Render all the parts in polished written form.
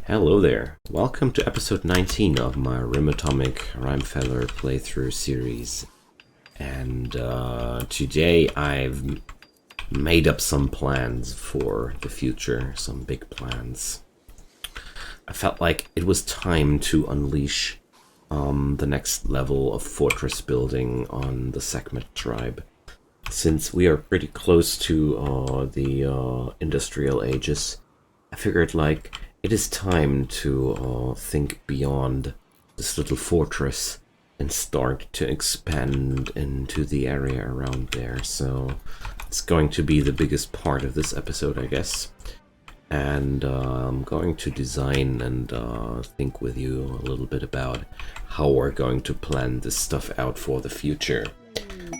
Hello there, welcome to episode 19 of my Rimatomics Rimefeller playthrough series. And today I've made up some plans for the future, some big plans. I felt like it was time to unleash the next level of fortress building on the Sekhmet Tribe. Since we are pretty close to the industrial ages, I figured like it is time to think beyond this little fortress and start to expand into the area around there. So it's going to be the biggest part of this episode, I guess. And I'm going to design and think with you a little bit about how we're going to plan this stuff out for the future.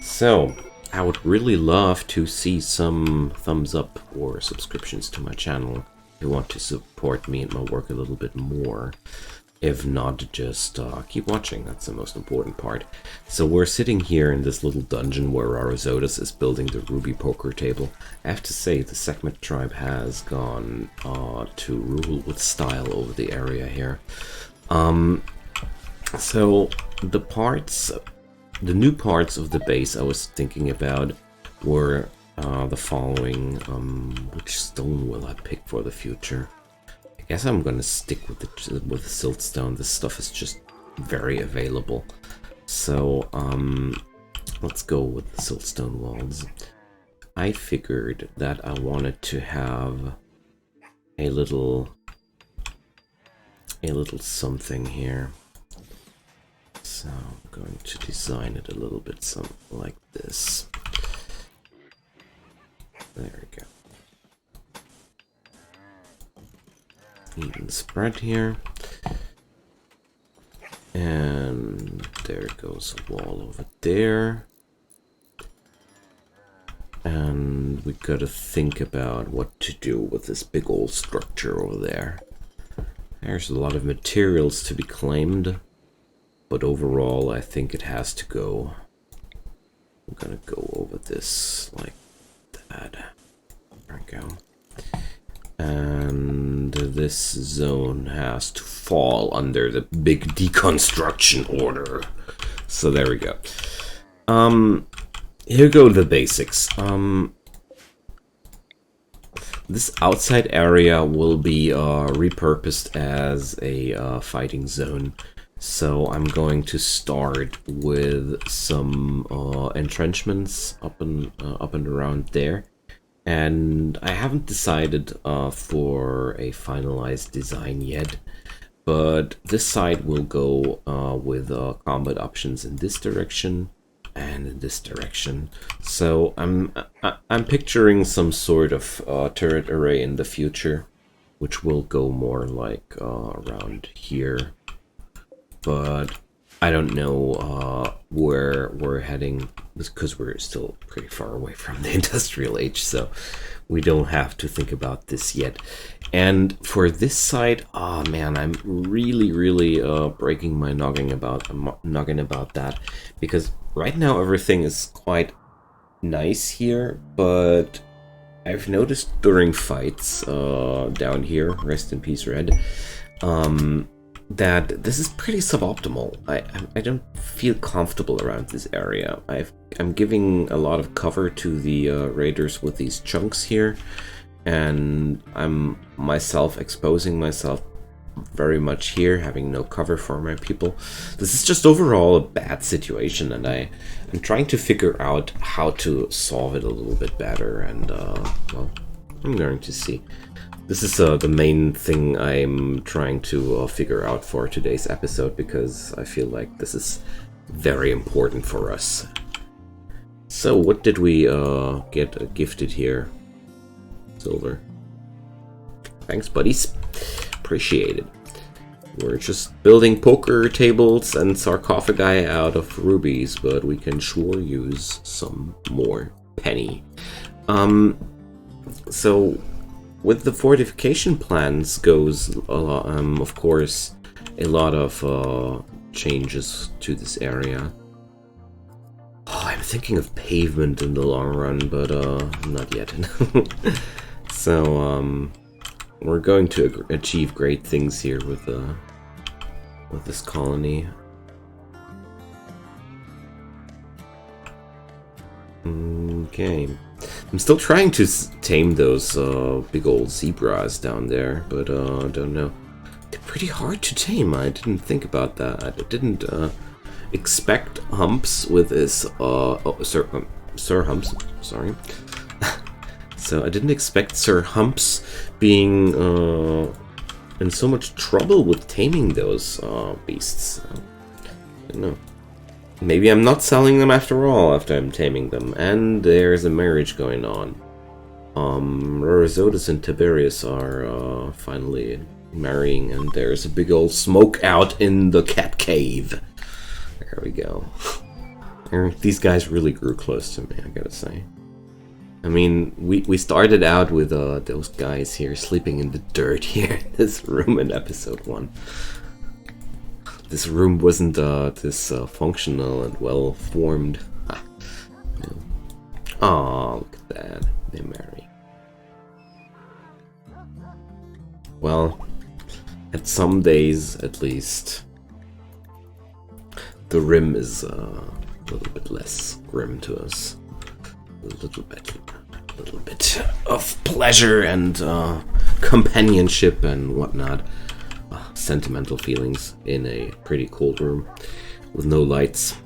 So I would really love to see some thumbs up or subscriptions to my channel if you want to support me and my work a little bit more. If not, just keep watching, that's the most important part. So we're sitting here in this little dungeon where Arizodas is building the ruby poker table. I have to say, the Sekhmet Tribe has gone to rule with style over the area here. So the new parts of the base I was thinking about were the following. Which stone will I pick for the future? I guess I'm gonna stick with the siltstone. This stuff is just very available. So let's go with the siltstone walls. I figured that I wanted to have a little something here. So I'm going to design it a little bit something like this. There we go. Even spread here. And there goes a wall over there. And we gotta think about what to do with this big old structure over there. There's a lot of materials to be claimed, but overall I think it has to go. I'm gonna go over this like that. There we go. And this zone has to fall under the big deconstruction order. So there we go. Here go the basics. This outside area will be repurposed as a fighting zone. So I'm going to start with some entrenchments up and around there. And I haven't decided for a finalized design yet, but this side will go with combat options in this direction and in this direction. So I'm picturing some sort of turret array in the future, which will go more like around here. But I don't know where we're heading, because we're still pretty far away from the industrial age, so we don't have to think about this yet. And for this side, oh man, I'm really breaking my noggin about that, because right now everything is quite nice here, but I've noticed during fights down here, rest in peace Red, that this is pretty suboptimal. I don't feel comfortable around this area. I'm giving a lot of cover to the raiders with these chunks here, and I'm myself exposing myself very much here, having no cover for my people. This is just overall a bad situation, and I'm trying to figure out how to solve it a little bit better, and well, I'm going to see. This is the main thing I'm trying to figure out for today's episode, because I feel like this is very important for us. So what did we get gifted here? Silver. Thanks, buddies. Appreciate it. We're just building poker tables and sarcophagi out of rubies, but we can sure use some more penny. So with the fortification plans goes, of course, a lot of changes to this area. Oh, I'm thinking of pavement in the long run, but not yet. So we're going to achieve great things here with this colony. Okay, I'm still trying to tame those big old zebras down there, but I don't know. They're pretty hard to tame. I didn't think about that. I didn't expect Humps with his Sir Humps. Sorry. So I didn't expect Sir Humps being in so much trouble with taming those beasts. I don't know. Maybe I'm not selling them after all after I'm taming them. And there's a marriage going on. Rorizotus and Tiberius are finally marrying, and there's a big old smoke out in the cat cave. There we go. These guys really grew close to me, I gotta say. I mean, we started out with those guys here sleeping in the dirt here in this room in episode 1. This room wasn't this functional and well formed. Oh, look at that. They marry. Well, at some days at least, the Rim is a little bit less grim to us. A little bit of pleasure and companionship and whatnot. Sentimental feelings in a pretty cold room with no lights,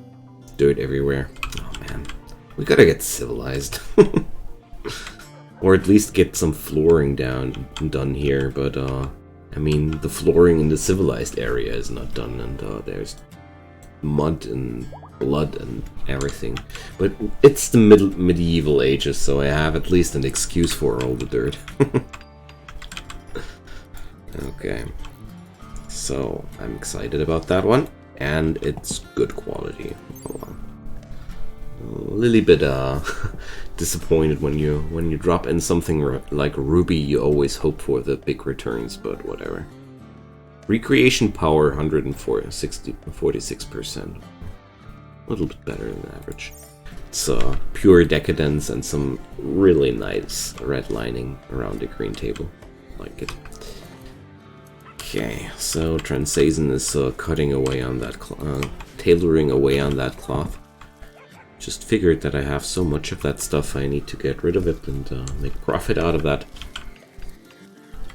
dirt everywhere. Oh man, we gotta get civilized. Or at least get some flooring done here, but I mean, the flooring in the civilized area is not done, and there's mud and blood and everything. But it's the medieval ages, so I have at least an excuse for all the dirt. Okay. So I'm excited about that one, and it's good quality. A little bit disappointed when you drop in something like Ruby. You always hope for the big returns, but whatever. Recreation power 46%, a little bit better than average. It's pure decadence and some really nice red lining around the green table. Like it. Okay, so Transazon is cutting away on that, tailoring away on that cloth. Just figured that I have so much of that stuff, I need to get rid of it and make profit out of that.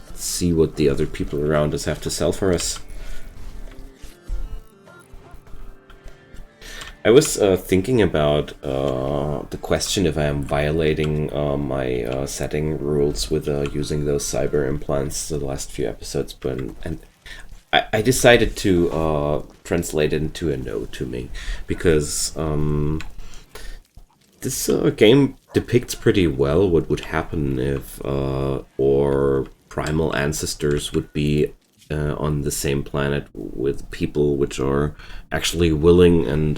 Let's see what the other people around us have to sell for us. I was thinking about the question if I am violating my setting rules with using those cyber implants the last few episodes, but and I decided to translate it into a no to me, because this game depicts pretty well what would happen if our primal ancestors would be on the same planet with people which are actually willing and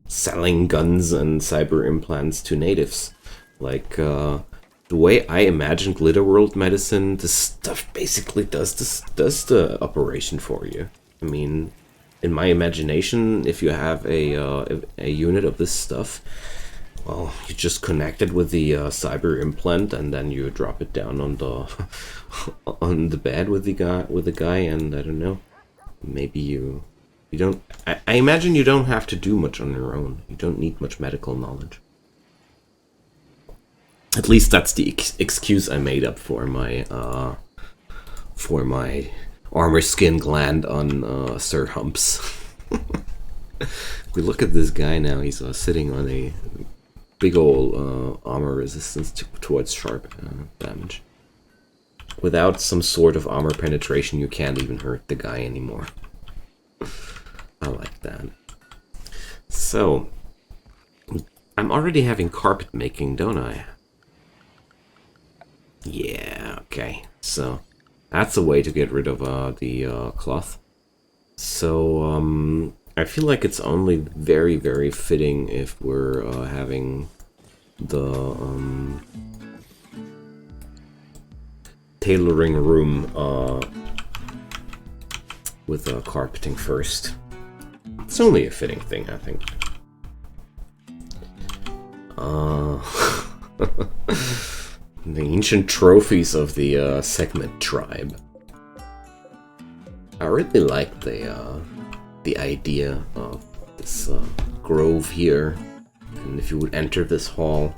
selling guns and cyber implants to natives. Like the way I imagine Glitter World medicine, this stuff basically does the operation for you. I mean, in my imagination, if you have a unit of this stuff, well, you just connect it with the cyber implant, and then you drop it down on the on the bed with the guy, and I don't know, maybe you don't. I imagine you don't have to do much on your own. You don't need much medical knowledge. At least that's the excuse I made up for my armor skin gland on Sir Humps. We look at this guy now. He's sitting on a big old armor resistance towards sharp damage. Without some sort of armor penetration, you can't even hurt the guy anymore. I like that. So, I'm already having carpet making, don't I? Yeah, okay. So, that's a way to get rid of the cloth. So, I feel like it's only very, very fitting if we're having the tailoring room with carpeting first. It's only a fitting thing, I think. The ancient trophies of the Sekhmet Tribe. I really like the idea of this grove here. And if you would enter this hall,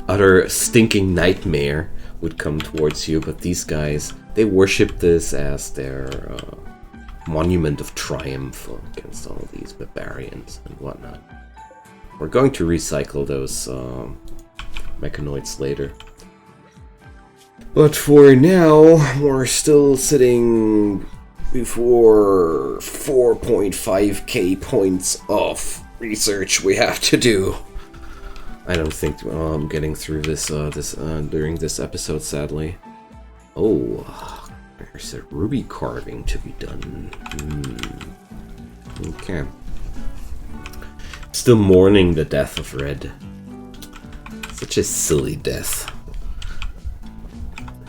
utter stinking nightmare would come towards you. But these guys, they worship this as their monument of triumph against all these barbarians and whatnot. We're going to recycle those mechanoids later. But for now, we're still sitting before 4.5k points of research we have to do. I don't think I'm getting through this during this episode, sadly. Oh, there's a ruby carving to be done. Okay. Still mourning the death of Red. Such a silly death.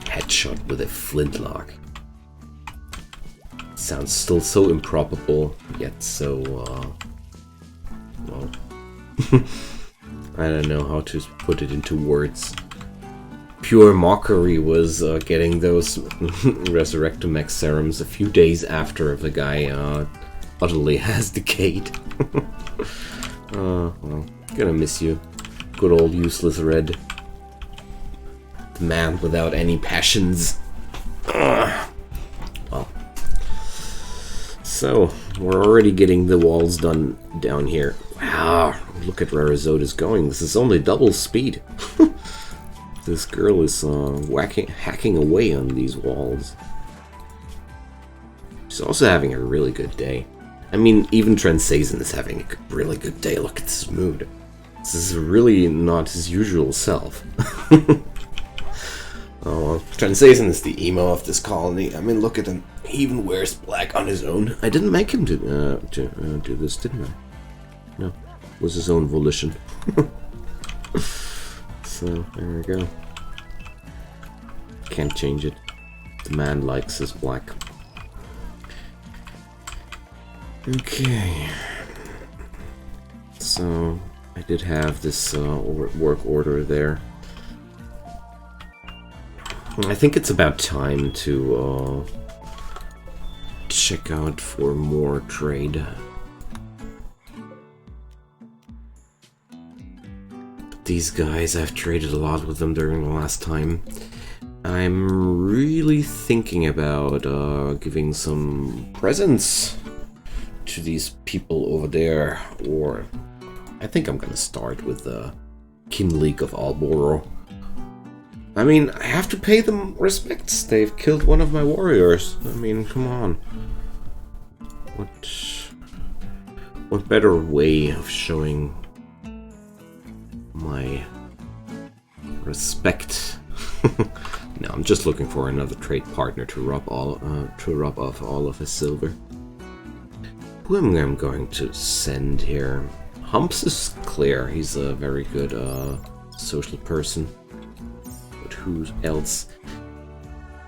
Headshot with a flintlock. Sounds still so improbable, yet so, well, I don't know how to put it into words. Pure mockery was getting those Resurrectomex serums a few days after the guy utterly has decayed. Well, gonna miss you. Good old useless Red. The man without any passions. Well. So, we're already getting the walls done down here. Wow, look at where Rizota's going. This is only double speed. This girl is hacking away on these walls. She's also having a really good day. I mean, even Transazan is having a really good day. Look at this mood. This is really not his usual self. Oh, well, Transazan is the emo of this colony. I mean, look at him. He even wears black on his own. I didn't make him do this, didn't I? No, it was his own volition. So, there we go. Can't change it. The man likes his black. Okay. So, I did have this work order there. I think it's about time to check out for more trade. These guys, I've traded a lot with them during the last time. I'm really thinking about giving some presents to these people over there, or I think I'm gonna start with the Kin League of Alboro. I mean, I have to pay them respects. They've killed one of my warriors. I mean, come on. What better way of showing my respect? No, I'm just looking for another trade partner to rub off all of his silver. Who am I going to send here? Humps is clear. He's a very good social person. But who else?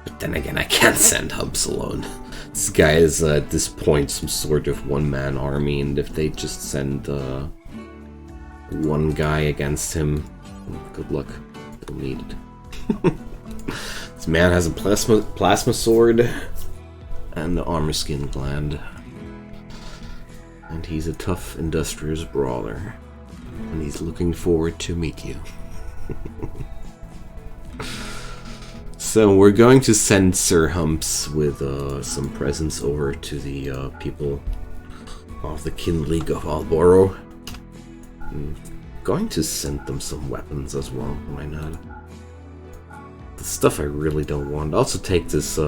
But then again, I can't send Humps alone. This guy is at this point some sort of one-man army, and if they just send one guy against him, good luck. They'll need it. This man has a plasma sword and the armor skin gland. And he's a tough, industrious brawler. And he's looking forward to meet you. So we're going to send Sir Humps with some presents over to the people of the Kin League of Alboro. I'm going to send them some weapons as well, why not? The stuff I really don't want. Also take this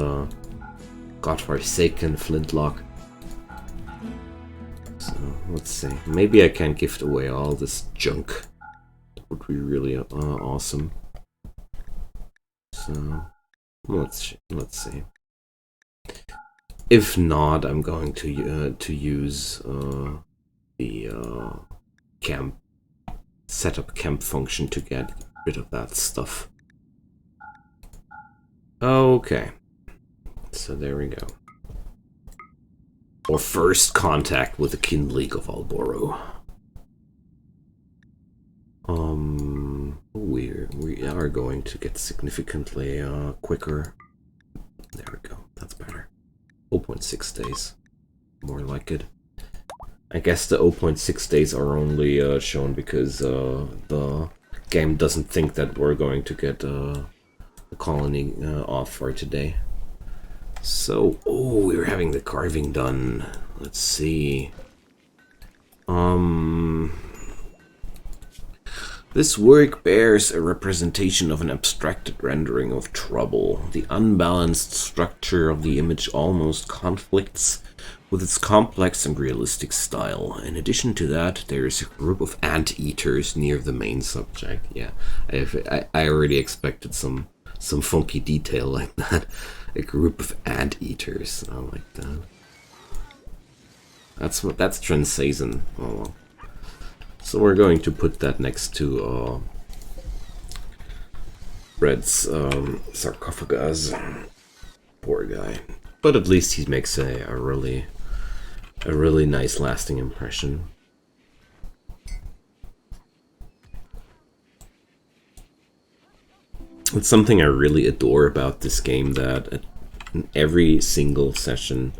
godforsaken flintlock. So, let's see. Maybe I can gift away all this junk. That would be really awesome. So, let's see. If not, I'm going to use the camp setup camp function to get rid of that stuff. Okay. So there we go. Our first contact with the Kin League of Alboro. We are going to get significantly quicker. There we go. That's better. 0.6 days. More like it. I guess the 0.6 days are only shown because the game doesn't think that we're going to get the colony off for today. So, oh, we're having the carving done. Let's see. This work bears a representation of an abstracted rendering of trouble. The unbalanced structure of the image almost conflicts with its complex and realistic style. In addition to that, there is a group of anteaters near the main subject. Yeah, I already expected some funky detail like that. A group of anteaters. I like that. That's Transazen. Oh well. So we're going to put that next to Red's sarcophagus. Poor guy. But at least he makes a really nice lasting impression. It's something I really adore about this game, that in every single session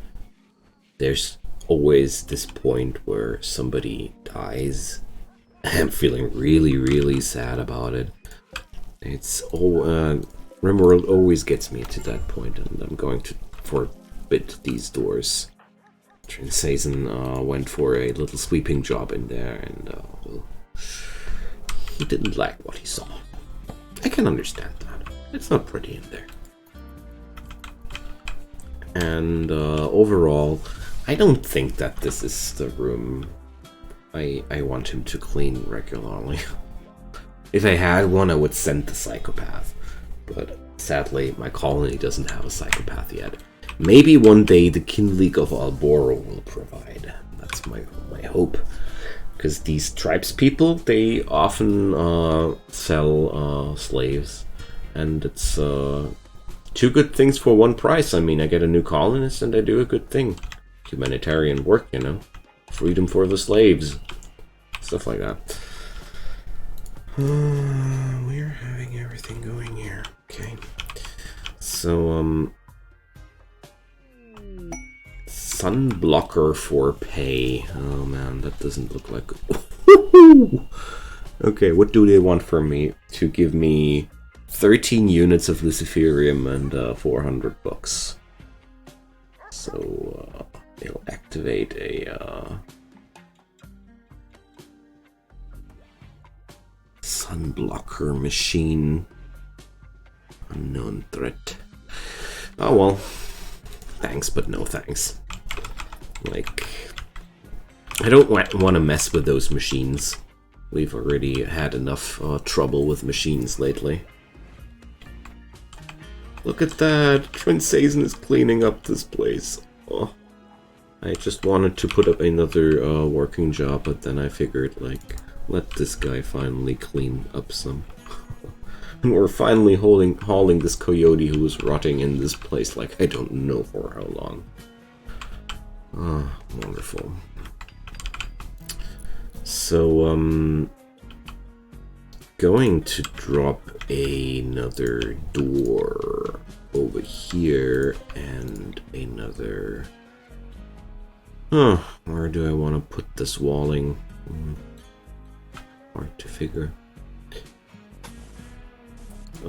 there's always this point where somebody dies. I'm feeling really sad about it. It's Rimworld always gets me to that point, and I'm going to forbid these doors. Transazen went for a little sweeping job in there, and well, he didn't like what he saw. I can understand that. It's not pretty in there. And overall, I don't think that this is the room I want him to clean regularly. If I had one, I would send the psychopath. But sadly, my colony doesn't have a psychopath yet. Maybe one day the Kin League of Alboro will provide. That's my hope. Because these tribes people, they often sell slaves. And it's two good things for one price. I mean, I get a new colonist and I do a good thing. Humanitarian work, you know. Freedom for the slaves. Stuff like that. We're having everything going here. Okay. So, sun blocker for pay. Oh man, that doesn't look like... Okay, what do they want from me? To give me 13 units of Luciferium and 400 bucks. So, they'll activate a sun blocker machine. Unknown threat. Oh well. Thanks, but no thanks. Like, I don't want to mess with those machines. We've already had enough trouble with machines lately. Look at that! Transazen is cleaning up this place. Oh. I just wanted to put up another working job, but then I figured, like, let this guy finally clean up some. And we're finally hauling this coyote who was rotting in this place, like, I don't know for how long. Ah, wonderful. So, going to drop another door over here and another... Huh, where do I want to put this walling? Hard to figure.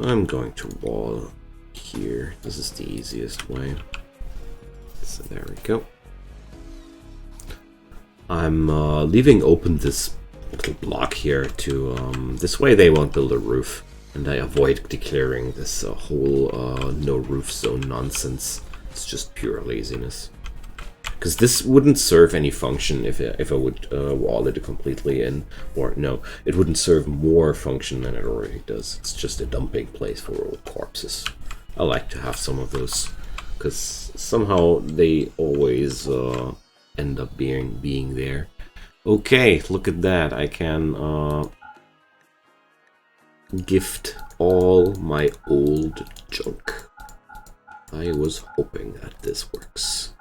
I'm going to wall here. This is the easiest way. So there we go. I'm leaving open this little block here to this way they won't build a roof, and I avoid declaring this whole no roof zone nonsense. It's just pure laziness. Because this wouldn't serve any function if I would wall it completely in. Or no, it wouldn't serve more function than it already does. It's just a dumping place for old corpses. I like to have some of those, because somehow they always end up being there. Okay, look at that. I can gift all my old junk. I was hoping that this works.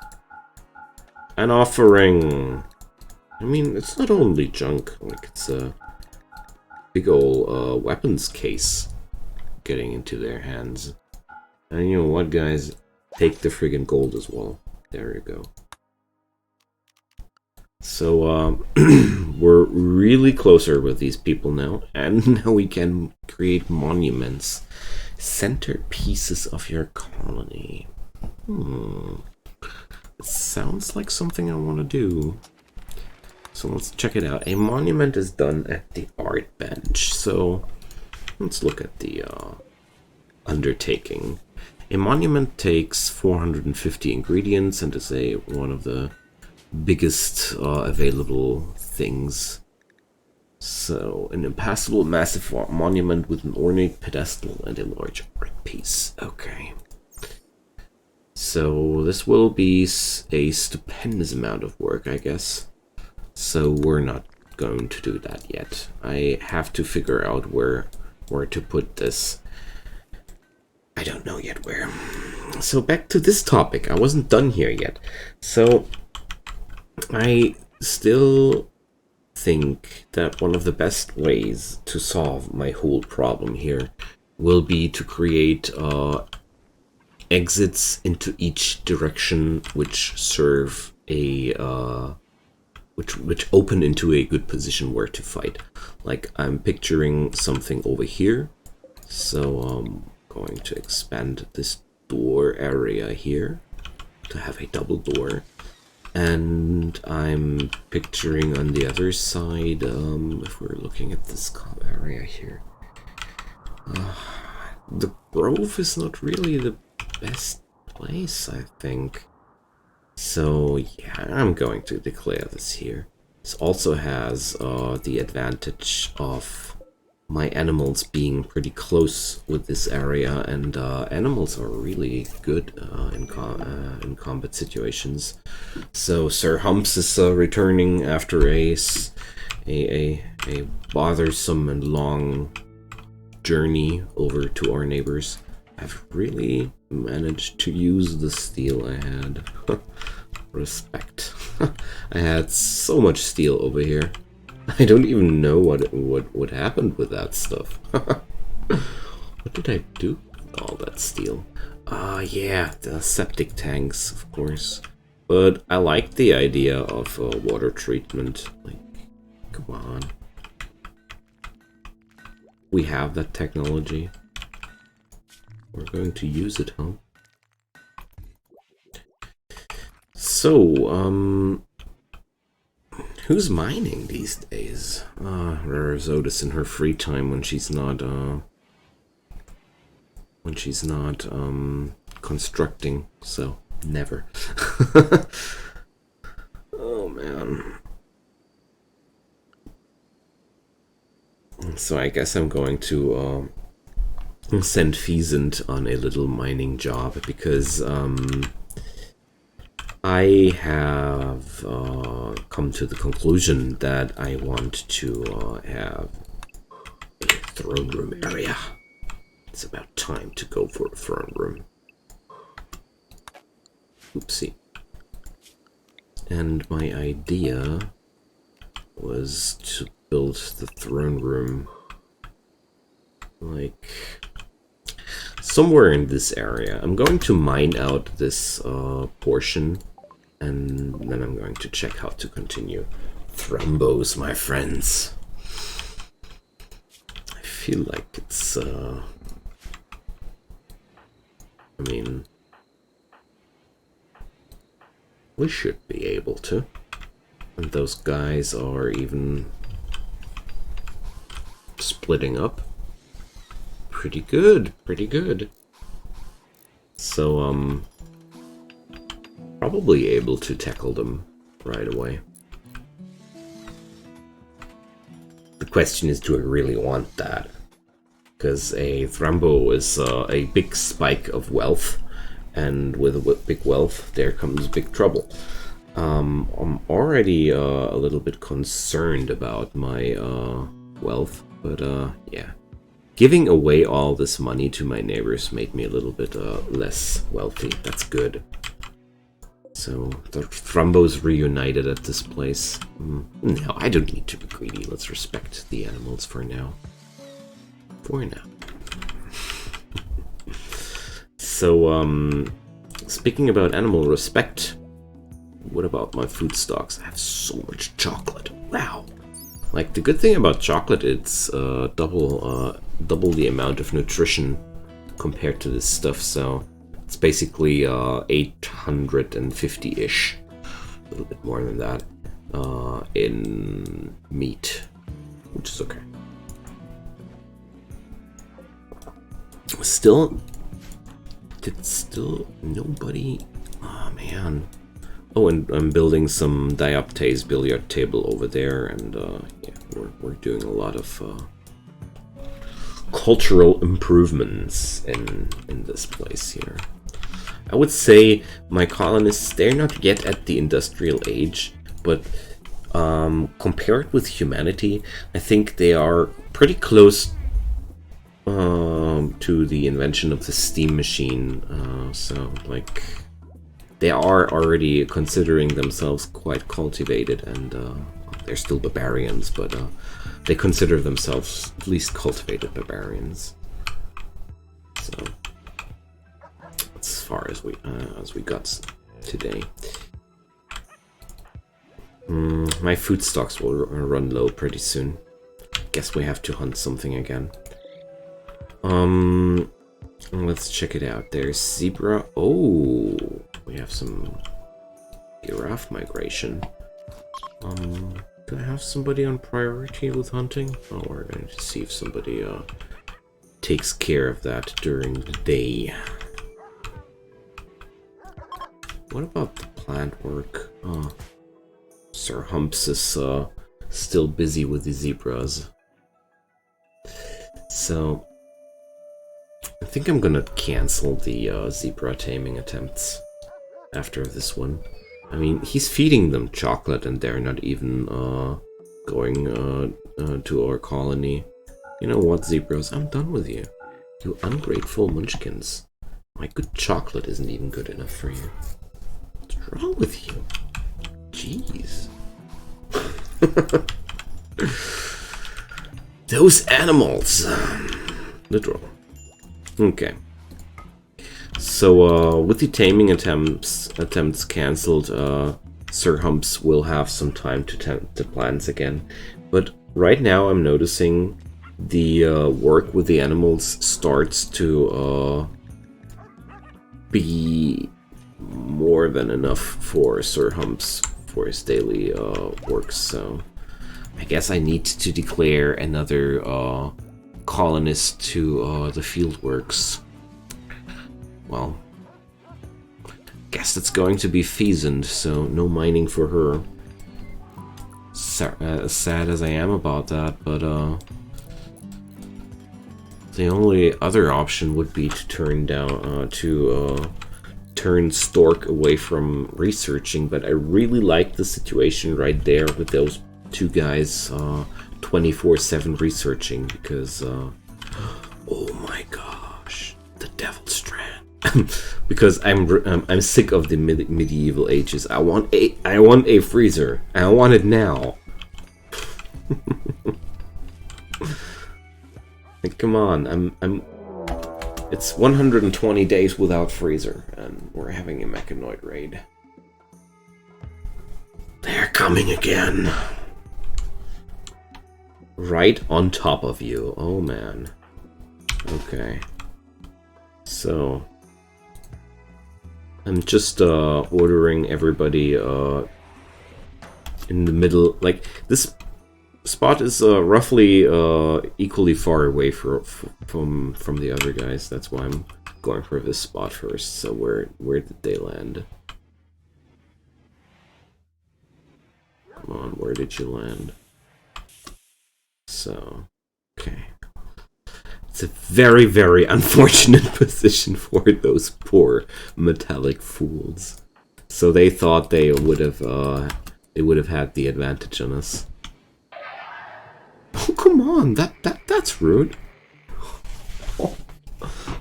An offering. I mean, it's not only junk. Like, it's big ol' weapons case getting into their hands. And you know what, guys? Take the friggin' gold as well. There you go. So, we're really closer with these people now, and now we can create monuments. Centerpieces of your colony. It sounds like something I want to do. So let's check it out. A monument is done at the art bench. So let's look at the undertaking. A monument takes 450 ingredients and is one of the biggest available things. So, an impassable massive monument with an ornate pedestal and a large art piece. Okay. So, this will be a stupendous amount of work, I guess. So, we're not going to do that yet. I have to figure out where to put this. I don't know yet where. So, back to this topic. I wasn't done here yet. So, I still think that one of the best ways to solve my whole problem here will be to create exits into each direction which serve a which open into a good position where to fight. Like, I'm picturing something over here, so I'm going to expand this door area here to have a double door. And I'm picturing on the other side, if we're looking at this area here, the grove is not really the best place, I think. So yeah, I'm going to declare this here. This also has the advantage of my animals being pretty close with this area, and animals are really good in combat situations. So Sir Humps is returning after a bothersome and long journey over to our neighbors. I've really managed to use the steel I had. Respect. I had so much steel over here. I don't even know what happened with that stuff. What did I do with all that steel? Yeah, the septic tanks, of course. But I like the idea of water treatment. Like, come on. We have that technology. We're going to use it, huh? So, who's mining these days? There's Otis in her free time when she's not constructing, so never. Oh man. So I guess I'm going to send Feasant on a little mining job because I have come to the conclusion that I want to have a throne room area. It's about time to go for a throne room. Oopsie. And my idea was to build the throne room like somewhere in this area. I'm going to mine out this portion, and then I'm going to check how to continue. Thrombos, my friends. I feel like it's I mean, we should be able to. And those guys are even splitting up. Pretty good, pretty good. So, probably able to tackle them right away. The question is, do I really want that? Because a Thrombo is a big spike of wealth, and with big wealth, there comes big trouble. I'm already a little bit concerned about my wealth, but yeah. Giving away all this money to my neighbors made me a little bit less wealthy. That's good. So the Thrumbos reunited at this place. No, I don't need to be greedy. Let's respect the animals for now. For now. So, speaking about animal respect, what about my food stocks? I have so much chocolate. Wow. Like, the good thing about chocolate, it's double the amount of nutrition compared to this stuff, so it's basically 850-ish, a little bit more than that, in meat, which is okay. Still nobody. Oh man. Oh, and I'm building some dioptase billiard table over there, and yeah, we're doing a lot of cultural improvements in this place here. I would say my colonists, they're not yet at the industrial age, but compared with humanity, I think they are pretty close to the invention of the steam machine. So, like, they are already considering themselves quite cultivated, and they're still barbarians, but they consider themselves at least cultivated barbarians. So, as far as we got today. My food stocks will run low pretty soon. Guess we have to hunt something again. Let's check it out. There's zebra. Oh, we have some giraffe migration. Do I have somebody on priority with hunting? Oh, we're going to see if somebody takes care of that during the day. What about the plant work? Oh, Sir Humps is still busy with the zebras. So I think I'm gonna cancel the zebra taming attempts after this one. I mean, he's feeding them chocolate and they're not even going to our colony. You know what, zebras? I'm done with you. You ungrateful munchkins. My good chocolate isn't even good enough for you. What's wrong with you? Jeez. Those animals. Literal. Okay. So, with the taming attempts cancelled, Sir Humps will have some time to tend the plants again. But right now I'm noticing the work with the animals starts to be more than enough for Sir Humps for his daily work. So I guess I need to declare another colonist to the fieldworks. Well, guess it's going to be Feasant, so no mining for her. As sad as I am about that, but the only other option would be to turn Stork away from researching. But I really like the situation right there with those two guys 24/7 researching, because oh my gosh, the Devil's Strand. Because I'm sick of the medieval ages. I want a freezer. I want it now. Like, come on, it's 120 days without freezer, and we're having a mechanoid raid. They're coming again. Right on top of you. Oh man. Okay. So I'm just ordering everybody in the middle. Like, this spot is roughly equally far away from the other guys. That's why I'm going for this spot first. So where did they land? Come on, where did you land? So, okay. It's a very, very unfortunate position for those poor metallic fools. So they thought they would have had the advantage on us. Oh, come on, that's rude. Oh,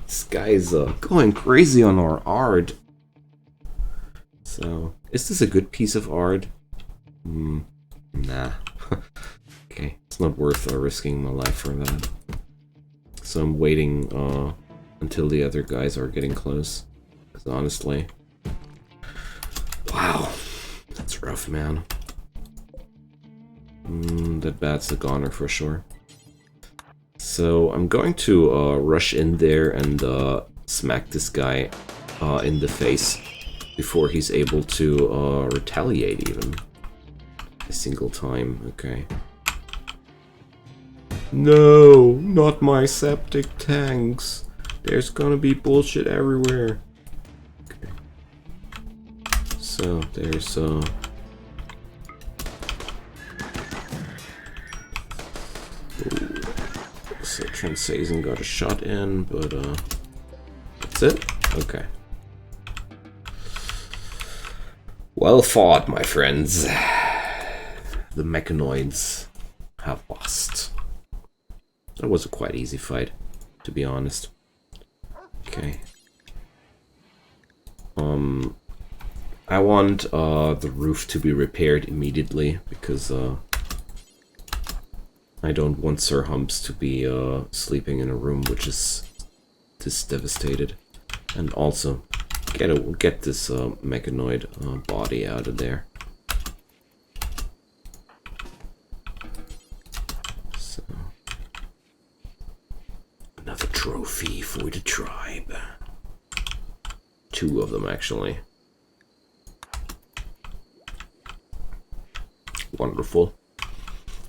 this guy's going crazy on our art. So, is this a good piece of art? Nah. Okay, it's not worth risking my life for that. So I'm waiting until the other guys are getting close. Because honestly... Wow, that's rough, man. That bat's a goner for sure. So I'm going to rush in there and smack this guy in the face before he's able to retaliate even. A single time, okay. No, not my septic tanks. There's gonna be bullshit everywhere. Okay. So there's so Transazin got a shot in, but that's it? Okay. Well fought, my friends. The mechanoids have lost. That was a quite easy fight, to be honest. Okay. I want the roof to be repaired immediately, because I don't want Sir Humps to be sleeping in a room which is this devastated. And also, get this mechanoid body out of there. So, another trophy for the tribe. 2 of them, actually. Wonderful.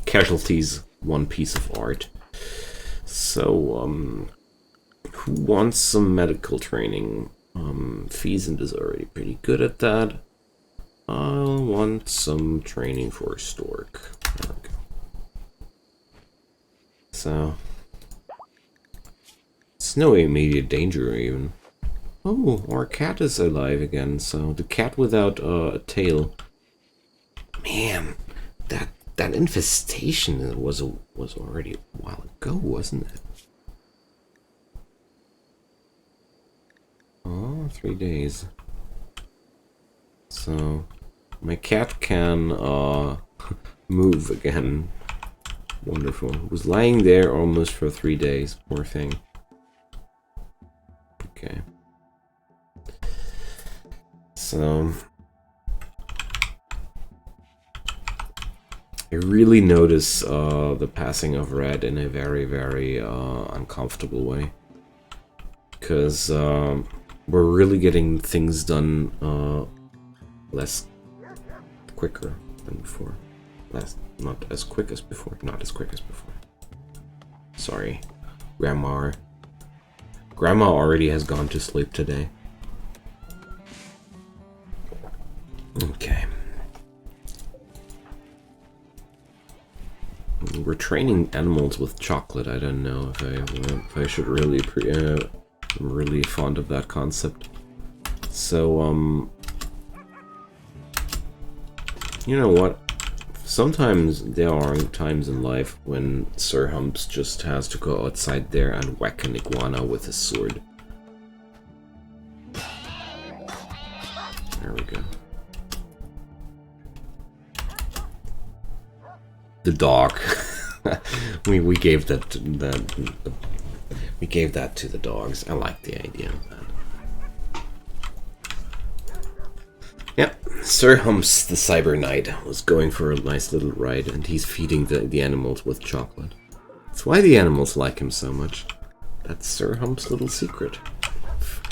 Casualties, 1 piece of art. So, who wants some medical training? Feasant is already pretty good at that. I'll want some training for Stork. There we go. So, it's no immediate danger even. Oh, our cat is alive again. So the cat without a tail. Man, that infestation was already a while ago, wasn't it? Oh, 3 days. So my cat can move again. Wonderful. It was lying there almost for 3 days. Poor thing. Okay. So I really notice the passing of Red in a very, very uncomfortable way. Because we're really getting things done quicker than before. Not as quick as before. Not as quick as before. Sorry. Grandma already has gone to sleep today. Okay. We're training animals with chocolate. I don't know if I should really I'm really fond of that concept. So you know what? Sometimes there are times in life when Sir Humps just has to go outside there and whack an iguana with his sword. There we go. The dog. we gave that to the dogs. I like the idea of that. Yep, Sir Humps the Cyber Knight was going for a nice little ride, and he's feeding the animals with chocolate. That's why the animals like him so much. That's Sir Humps' little secret.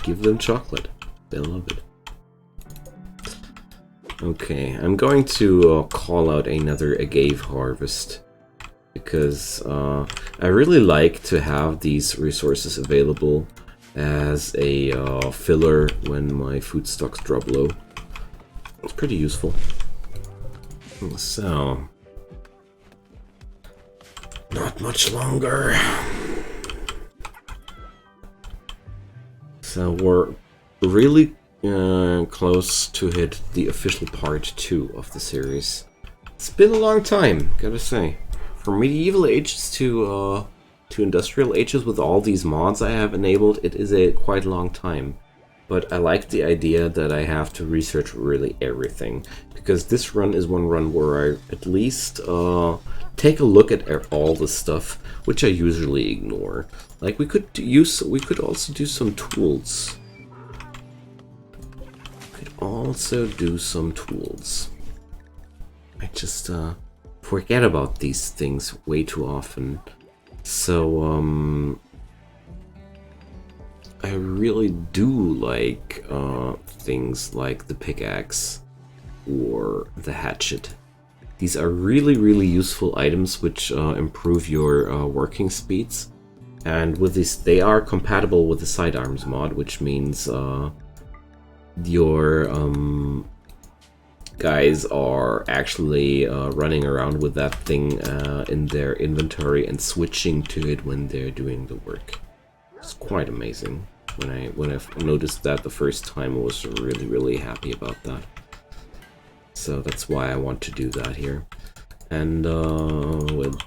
Give them chocolate. They'll love it. Okay, I'm going to call out another agave harvest, because I really like to have these resources available as a filler when my food stocks drop low. It's pretty useful. So, not much longer. So we're really close to hit the official part 2 of the series. It's been a long time, gotta say. From medieval ages to industrial ages with all these mods I have enabled, it is a quite long time. but I like the idea that I have to research really everything, because this run is one run where I at least take a look at all the stuff which I usually ignore. Like we could also do some tools. I just forget about these things way too often. So I really do like things like the pickaxe or the hatchet. These are really, really useful items which improve your working speeds. And with this, they are compatible with the sidearms mod, which means your guys are actually running around with that thing in their inventory and switching to it when they're doing the work. It's quite amazing. When I noticed that the first time, I was really, really happy about that. So that's why I want to do that here. And with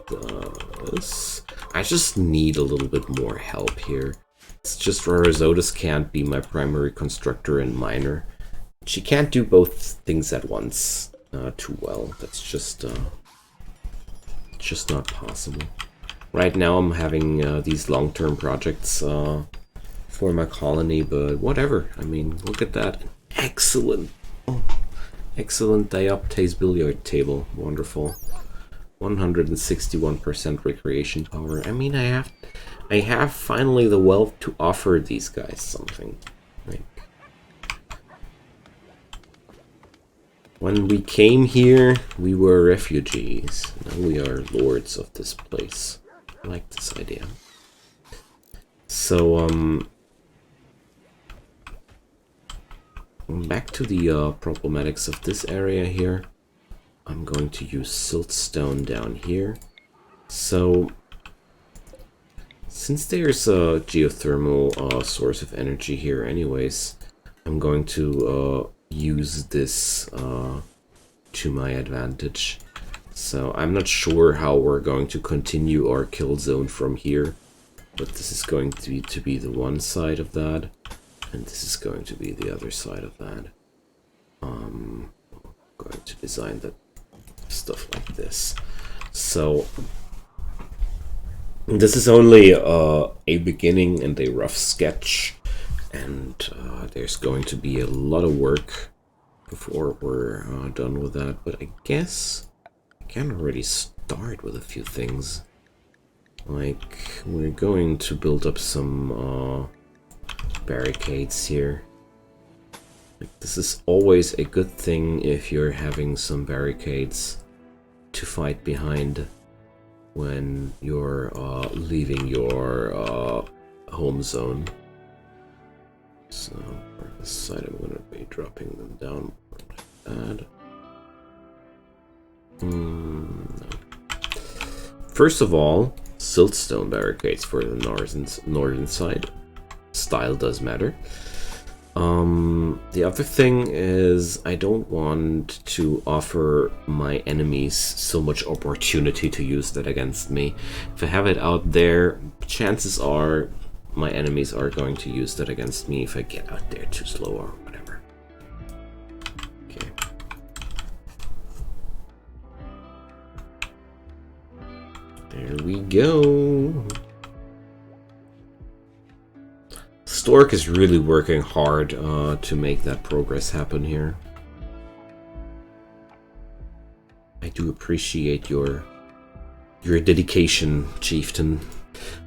this, I just need a little bit more help here. It's just Rarizotis can't be my primary constructor and miner. She can't do both things at once too well. That's just not possible. Right now I'm having these long-term projects for my colony, but whatever. I mean, look at that. Excellent. Oh, excellent dioptase billiard table. Wonderful. 161% recreation power. I mean, I have finally the wealth to offer these guys something. Like, when we came here, we were refugees. Now we are lords of this place. I like this idea. So, back to the problematics of this area here. I'm going to use siltstone down here. So, since there's a geothermal source of energy here anyways, I'm going to use this to my advantage. So I'm not sure how we're going to continue our kill zone from here, but this is going to be the one side of that, and this is going to be the other side of that. I'm going to design that stuff like this. So this is only a beginning and a rough sketch, and there's going to be a lot of work before we're done with that, but I guess I can already start with a few things. Like, we're going to build up some barricades here. Like, this is always a good thing if you're having some barricades to fight behind when you're leaving your home zone. So for this side, I'm going to be dropping them down like that. No. First of all, siltstone barricades for the northern side. Style does matter. The other thing is, I don't want to offer my enemies so much opportunity to use that against me. If I have it out there, chances are my enemies are going to use that against me if I get out there too slow or whatever. Okay. There we go. Stork is really working hard to make that progress happen here. I do appreciate your dedication, chieftain.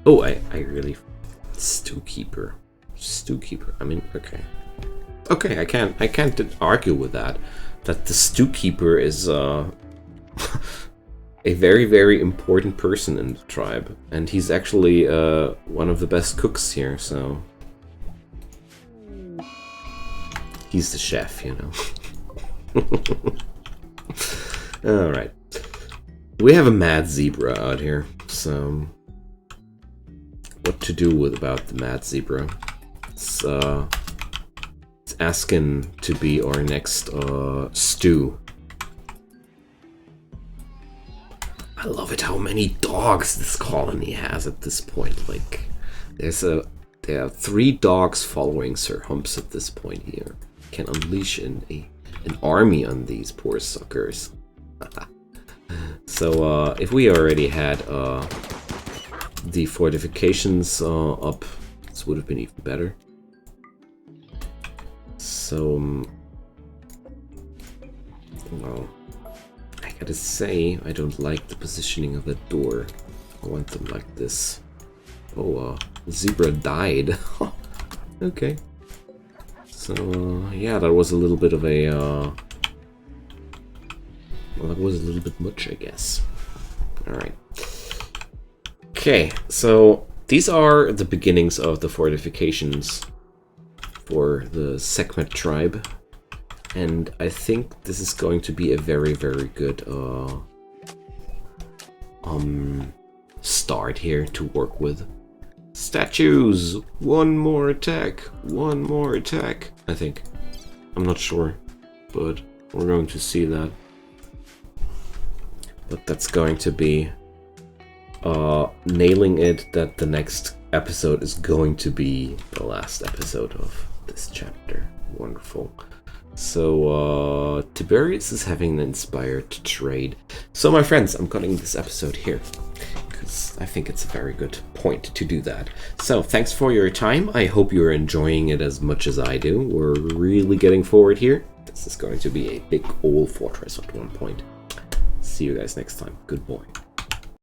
Oh, I really... Stewkeeper. I mean, okay. Okay, I can't argue with that. That the Stewkeeper is a very, very important person in the tribe. And he's actually one of the best cooks here, so... He's the chef, you know. Alright. We have a mad zebra out here, so... What to do about the mad zebra? It's asking to be our next stew. I love it how many dogs this colony has at this point. Like, there's There are 3 dogs following Sir Humps at this point here. Can unleash an army on these poor suckers. So if we already had the fortifications up, this would have been even better. So, well, I gotta say, I don't like the positioning of the door. I want them like this. Oh, zebra died. Okay. So, yeah, that was a little bit of a, well, that was a little bit much, I guess. Alright. Okay, so these are the beginnings of the fortifications for the Sekhmet Tribe. And I think this is going to be a very, very good, start here to work with. Statues! One more attack! One more attack! I think. I'm not sure, but we're going to see that. But that's going to be nailing it that the next episode is going to be the last episode of this chapter. Wonderful. So, Tiberius is having an inspired trade. So, my friends, I'm cutting this episode here, because I think it's a very good point to do that. So, thanks for your time. I hope you're enjoying it as much as I do. We're really getting forward here. This is going to be a big old fortress at one point. See you guys next time. Good boy.